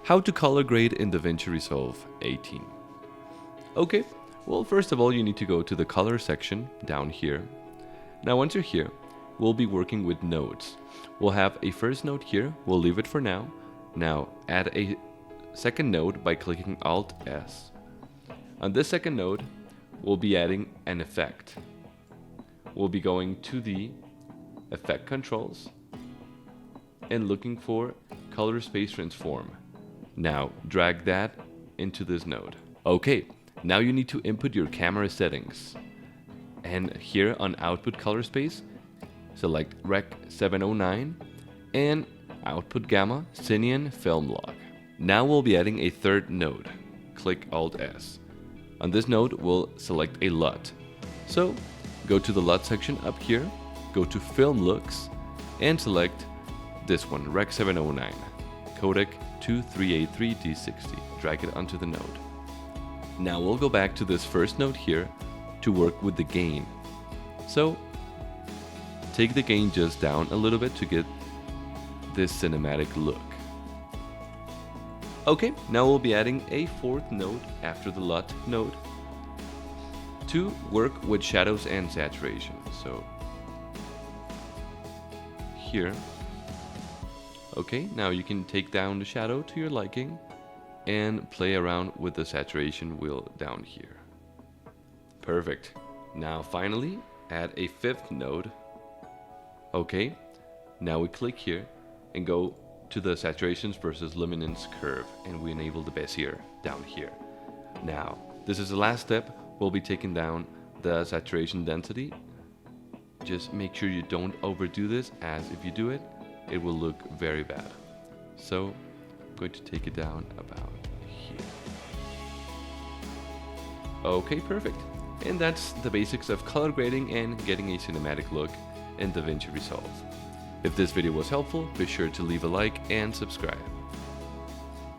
How to color grade in Davinci Resolve 18. Okay, well, first of all, you need to go to the color section down here. Now, once you're here, we'll be working with nodes. We'll have a first node here. We'll leave it for now. Now, add a second node by clicking Alt-S. On this second node, we'll be adding an effect. We'll be going to the effect controls and looking for color space transform. Now drag that into this node. Okay, now you need to input your camera settings. And here on output color space, select Rec 709 and output gamma Cineon film log. Now we'll be adding a third node. Click Alt-S. On this node, we'll select a LUT. So go to the LUT section up here, go to film looks and select this one, Rec 709, codec 2383D60. Drag it onto the node. Now we'll go back to this first node here to work with the gain. So take the gain just down a little bit to get this cinematic look. Okay, now we'll be adding a fourth node after the LUT node to work with shadows and saturation. So here. Okay, now you can take down the shadow to your liking and play around with the saturation wheel down here. Perfect. Now finally, add a fifth node. Okay, now we click here and go to the saturations versus luminance curve, and we enable the Bezier down here. Now, this is the last step. We'll be taking down the saturation density. Just make sure you don't overdo this, as if you do it, it will look very bad. So I'm going to take it down about here. Okay, perfect. And that's the basics of color grading and getting a cinematic look in Davinci Resolve. If this video was helpful, be sure to leave a like and subscribe.